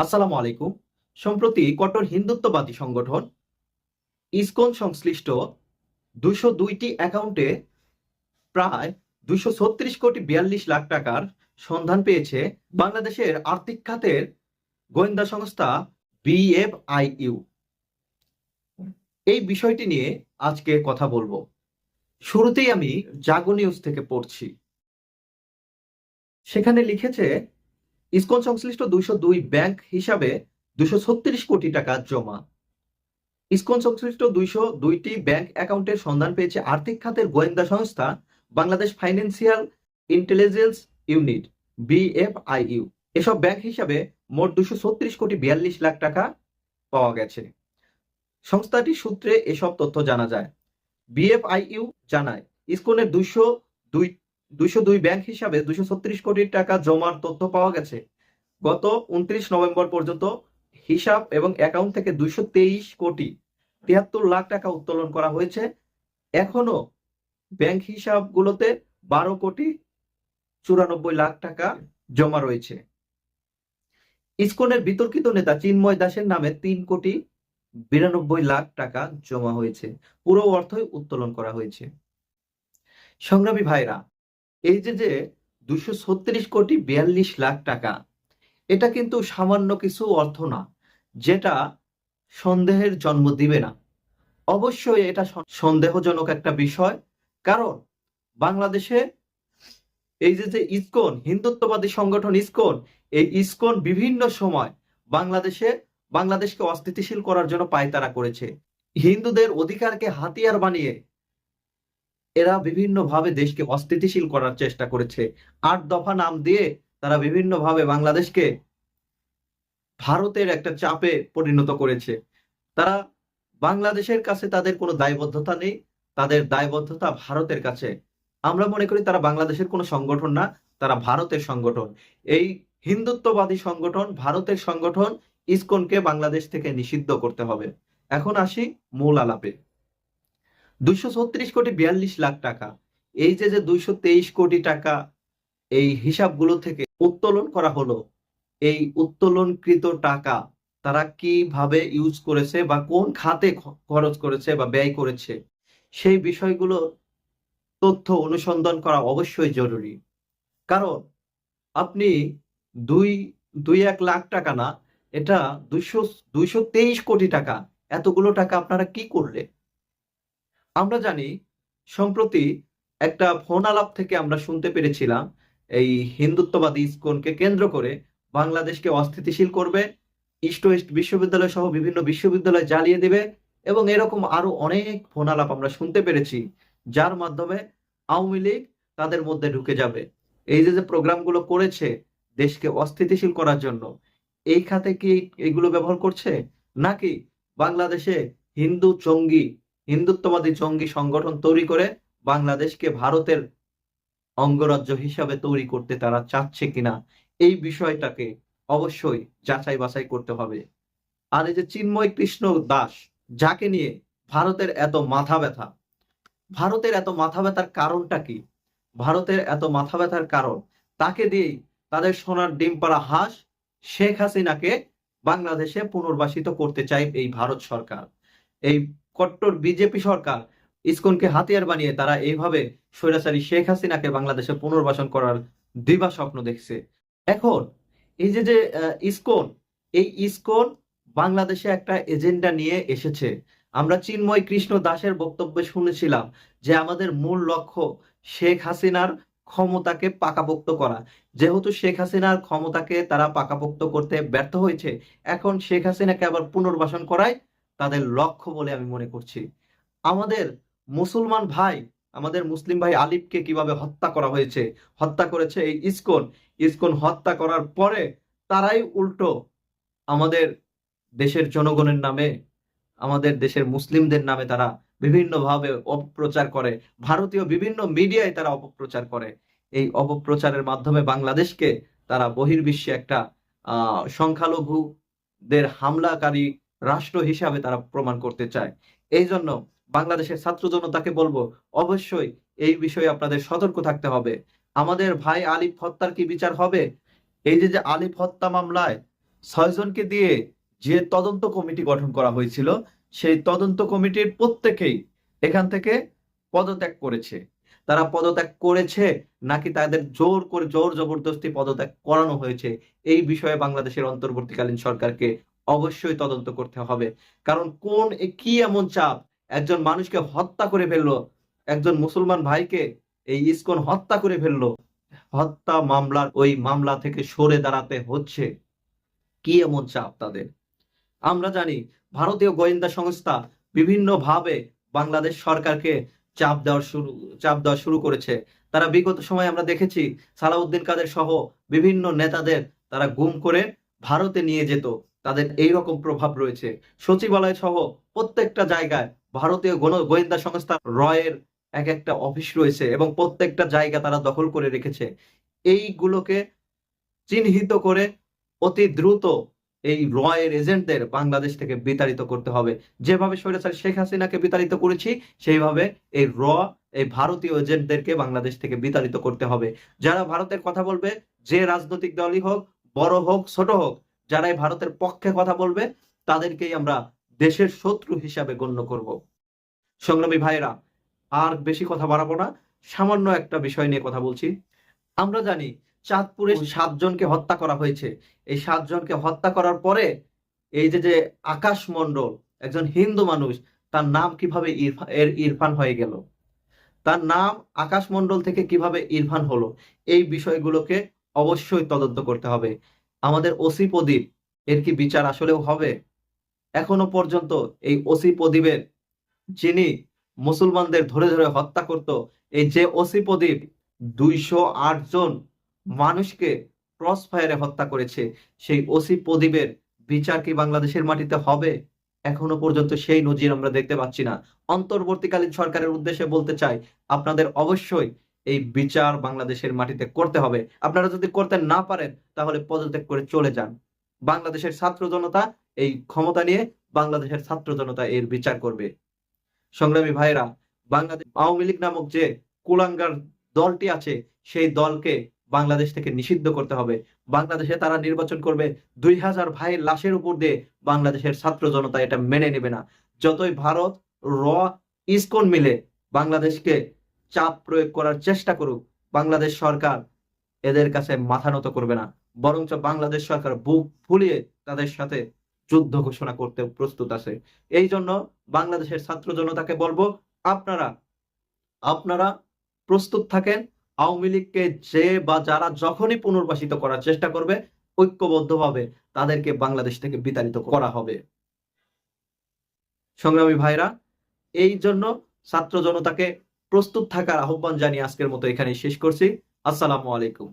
আসসালামু আলাইকুম। সম্প্রতি কট্টর হিন্দুত্ববাদী সংগঠন ইসকন সংশ্লিষ্ট ২০২টি অ্যাকাউন্টে প্রায় ২৩৬ কোটি ৪২ লাখ টাকার সন্ধান পেয়েছে বাংলাদেশের আর্থিক খাতের গোয়েন্দা সংস্থা বিএফআইইউ। এই বিষয়টি নিয়ে আজকে কথা বলবো। শুরুতেই আমি জাগো নিউজ থেকে পড়ছি। সেখানে লিখেছে, ইসকন সংশ্লিষ্ট ২০২ ব্যাংক হিসাবে ২৩৬ কোটি টাকা জমা। ইসকন সংশ্লিষ্ট ২০২টি ব্যাংক অ্যাকাউন্টের সন্ধান পেয়েছে আর্থিক খাতের গোয়েন্দা সংস্থা Bangladesh financial intelligence unit BFIU. এসব ব্যাংক হিসাবে মোট ২৩৬ কোটি ৪২ লাখ টাকা পাওয়া গেছে। সংস্থাটির সূত্রে এসব তথ্য জানা যায়। বিএফআইইউ জানায়, ইসকনের ২০২ ব্যাংক হিসাবে ২৩৬ কোটি টাকা জমার তথ্য পাওয়া গেছে। গত ২৯ নভেম্বর পর্যন্ত হিসাব এবং অ্যাকাউন্ট থেকে ২২ কোটি ৭৩ লাখ টাকা উত্তোলন করা হয়েছে। এখনো ব্যাংক হিসাবগুলোতে ১২ কোটি ৯৪ লাখ টাকা জমা রয়েছে। ইসকনের বিতর্কিত নেতা চিন্ময় দাসের নামে ৩ কোটি ৯২ লাখ টাকা জমা হয়েছে। পুরো অর্থই উত্তোলন করা হয়েছে। সংগ্রামী ভাইরা, এই যে ২৩৬ কোটি ৪২ লাখ টাকা, এটা কিন্তু সামান্য কিছু অর্থ না, যেটা সন্দেহের জন্ম দিবে না। অবশ্যই এটা সন্দেহজনক একটা বিষয়, কারণ বাংলাদেশে এই যে ইসকন হিন্দুত্ববাদী সংগঠন ইসকন, এই ইসকন বিভিন্ন সময় বাংলাদেশকে অস্থিতিশীল করার জন্য পায়তারা করেছে। হিন্দুদের অধিকারকে হাতিয়ার বানিয়ে এরা বিভিন্নভাবে দেশকে অস্থিতিশীল করার চেষ্টা করেছে। ৮ দফা নাম দিয়ে তারা বিভিন্নভাবে বাংলাদেশকে ভারতের একটা চাপে পরিণত করেছে। তারা বাংলাদেশের কাছে তাদের কোনো দায়বদ্ধতা নেই, তাদের দায়বদ্ধতা ভারতের কাছে। আমরা মনে করি তারা বাংলাদেশের কোনো সংগঠন না, তারা ভারতের সংগঠন। এই হিন্দুত্ববাদী সংগঠন, ভারতের সংগঠন ইসকনকে বাংলাদেশ থেকে নিষিদ্ধ করতে হবে। এখন আসি মূল আলাপে। ২৩৬ কোটি ৪২ লাখ টাকা, এই যে ২২৩ কোটি টাকা এই হিসাবগুলো থেকে উত্তোলন করা হলো, এই উত্তোলনকৃত টাকা তারা কিভাবে ইউজ করেছে বা কোন খাতে খরচ করেছে বা ব্যয় করেছে, সেই বিষয়গুলো তথ্য অনুসন্ধান করা অবশ্যই জরুরি। কারণ আপনি দুই এক লাখ টাকা না, এটা ২২৩ কোটি টাকা, এতগুলো টাকা আপনারা কি করলে? আমরা জানি সম্প্রতি একটা ফোন আলাপ থেকে আমরা শুনতে পেরেছিলাম এই হিন্দুত্ববাদী ইসকনকে কেন্দ্র করে বাংলাদেশকে অস্থিতিশীল করবে, ইস্ট ওয়েস্ট বিশ্ববিদ্যালয় সহ বিভিন্ন বিশ্ববিদ্যালয় জ্বালিয়ে দেবে, এবং এরকম আরো অনেক ফোন আলাপ আমরা শুনতে পেরেছি, যার মাধ্যমে আওয়ামী লীগ তাদের মধ্যে ঢুকে যাবে। এই যে প্রোগ্রামগুলো করেছে দেশকে অস্থিতিশীল করার জন্য, এই খাতে কি এগুলো ব্যবহার করছে, নাকি বাংলাদেশে হিন্দুত্ববাদী জঙ্গি সংগঠন তৈরি করে বাংলাদেশকে ভারতের অঙ্গরাজ্য হিসাবে তৈরি করতে তারা চাচ্ছে কিনা, এই বিষয়টাকে অবশ্যই যাচাই বাছাই করতে হবে। আর এই যে চিন্ময় কৃষ্ণ দাস, যাকে নিয়ে ভারতের এত মাথা ব্যথা, ভারতের এত মাথা ব্যথার কারণটা কি? ভারতের এত মাথা ব্যথার কারণ, তাকে দিয়েই তাদের সোনার ডিম পাড়া হাঁস শেখ হাসিনাকে বাংলাদেশে পুনর্বাসিত করতে চায় এই ভারত সরকার। এই কট্টর বিজেপি সরকার ইসকনকে হাতিয়ার বানিয়ে তারা এইভাবে স্বৈরাচারী শেখ হাসিনাকে বাংলাদেশে পুনর্বাসন করার দিবা স্বপ্ন দেখছে। এখন এই যে ইসকন, এই ইসকন বাংলাদেশে একটা এজেন্ডা নিয়ে এসেছে। আমরা চিন্ময় কৃষ্ণ দাসের বক্তব্যে শুনেছিলাম যে আমাদের মূল লক্ষ্য শেখ হাসিনার ক্ষমতাকে পাকাপোক্ত করা। যেহেতু শেখ হাসিনার ক্ষমতাকে তারা পাকাপোক্ত করতে ব্যর্থ হয়েছে, এখন শেখ হাসিনাকে আবার পুনর্বাসন করাই তাদের লক্ষ্য বলে আমি মনে করছি। আমাদের মুসলমান ভাই, আমাদের মুসলিম ভাই আলিফকে কিভাবে হত্যা করা হয়েছে, হত্যা করেছে এই ইসকন হত্যা করার পরে তারাই উল্টো আমাদের দেশের জনগণের নামে, আমাদের দেশের মুসলিমদের নামে তারা বিভিন্নভাবে অপপ্রচার করে। ভারতীয় বিভিন্ন মিডিয়ায় তারা অপপ্রচার করে। এই অপপ্রচারের মাধ্যমে বাংলাদেশকে তারা বহির্বিশ্বে একটা সংখ্যালঘুদের হামলাকারী রাষ্ট্র হিসাবে তারা প্রমাণ করতে চায়। এই জন্য বাংলাদেশের ছাত্র জনতাকে বলবো, অবশ্যই এই বিষয়ে আপনাদের সতর্ক থাকতে হবে। আমাদের ভাই আলিফ হত্যার কি বিচার হবে? এই যে আলিফ হত্যা মামলায় ছয়জনকে দিয়ে যে তদন্ত কমিটি গঠন করা হয়েছিল, সেই তদন্ত কমিটির প্রত্যেকেই এখান থেকে পদত্যাগ করেছে। তারা পদত্যাগ করেছে নাকি তাদের জোর করে জোর জবরদস্তি পদত্যাগ করানো হয়েছে, এই বিষয়ে বাংলাদেশের অন্তর্বর্তীকালীন সরকারকে অবশ্যই তদন্ত করতে হবে। কারণ কি এমন চাপ একজন মানুষকে হত্যা করে ফেললো, একজন মুসলমান ভাইকে এই ইসকন হত্যা করে ফেললো, হত্যা মামলার ওই মামলা থেকে সরে দাঁড়াতে হচ্ছে, কি এমন চাপ তাদের? আমরা জানি ভারতীয় গোয়েন্দা সংস্থা বিভিন্ন ভাবে বাংলাদেশ সরকারকে চাপ দেওয়া শুরু করেছে। তারা বিগত সময়ে আমরা দেখেছি সালাউদ্দিন কাদের সহ বিভিন্ন নেতাদের তারা গুম করে ভারতে নিয়ে যেত। তাদের এই রকম প্রভাব রয়েছে। সচিবালয় সহ প্রত্যেকটা জায়গায় ভারতীয় গোয়েন্দা সংস্থা রয়ের এক একটা অফিস রয়েছে এবং প্রত্যেকটা জায়গা তারা দখল করে রেখেছে। এইগুলোকে চিহ্নিত করে অতি দ্রুত এই রয়ের এজেন্টদের বাংলাদেশ থেকে বিতাড়িত করতে হবে। যেভাবে স্বৈরাচার শেখ হাসিনাকে বিতাড়িত করেছি, সেইভাবে এই ভারতীয় এজেন্টদেরকে বাংলাদেশ থেকে বিতাড়িত করতে হবে। যারা ভারতের কথা বলবে, যে রাজনৈতিক দলই হোক, বড় হোক ছোট হোক, যারা এই ভারতের পক্ষে কথা বলবে, তাদেরকেই আমরা দেশের শত্রু হিসাবে গণ্য করব। সংগ্রামী ভাইরা, আর বেশি কথা বাড়াবো না, সামান্য একটা বিষয় নিয়ে কথা বলছি। আমরা জানি চাঁদপুরে 7 জনকে হত্যা করা হয়েছে। এই 7 জনকে হত্যা করার পরে এই যে আকাশ মণ্ডল, একজন হিন্দু মানুষ, তার নাম কিভাবে ইরফান হয়ে গেল, তার নাম আকাশ মণ্ডল থেকে কিভাবে ইরফান হলো, এই বিষয়গুলোকে অবশ্যই তদন্ত করতে হবে। আমাদের ওসি প্রদীপ, এর কি বিচার আসলেও হবে? এখনো পর্যন্ত এই ওসি প্রদীপের, যিনি মুসলমানদের ধরে ধরে হত্যা করত, এই যে ওসি প্রদীপ 208 জন মানুষকে ক্রস ফায়ারে হত্যা করেছে, সেই ওসি প্রদীপের বিচার কি বাংলাদেশের মাটিতে হবে? এখনো পর্যন্ত সেই নজির আমরা দেখতে পাচ্ছি না। অন্তর্বর্তীকালীন সরকারের উদ্দেশ্যে বলতে চাই, আপনাদের অবশ্যই এই বিচার বাংলাদেশের মাটিতে করতে হবে। আপনারা যদি করতে না পারেন তাহলে পদত্যাগ করে চলে যান। বাংলাদেশের ছাত্র জনতা এই ক্ষমতা নিয়ে, বাংলাদেশের ছাত্র জনতা এর বিচার করবে। সংগ্রামী ভাইরা, বাংলাদেশ আওয়ামী লীগ নামক যে কুলাঙ্গার দলটি আছে, সেই দলকে বাংলাদেশ থেকে নিষিদ্ধ করতে হবে। বাংলাদেশে তারা নির্বাচন করবে 2000 ভাইয়ের লাশের উপর দিয়ে, বাংলাদেশের ছাত্র জনতা এটা মেনে নেবে না। যতই ভারত, র, ইসকন মিলে বাংলাদেশকে চাপ প্রয়োগ করার চেষ্টা করুক, বাংলাদেশ সরকার এদের কাছে মাথা নত করবে না। বরঞ্চ বাংলাদেশ সরকার বুক ফুলিয়ে তাদের সাথে যুদ্ধ ঘোষণা করতে প্রস্তুত আছে। এই জন্য বাংলাদেশের ছাত্র জনতাকে বলবো, আপনারা আপনারা প্রস্তুত থাকেন। আওয়ামী লীগকে যে বা যারা যখনই পুনর্বাসিত করার চেষ্টা করবে, ঐক্যবদ্ধভাবে তাদেরকে বাংলাদেশ থেকে বিতাড়িত করা হবে। সংগ্রামী ভাইরা, এই জন্য ছাত্র জনতাকে প্রস্তুত থাকার আহ্বান জানিয়ে আজকের মতো এখানেই শেষ করছি। আসসালামু আলাইকুম।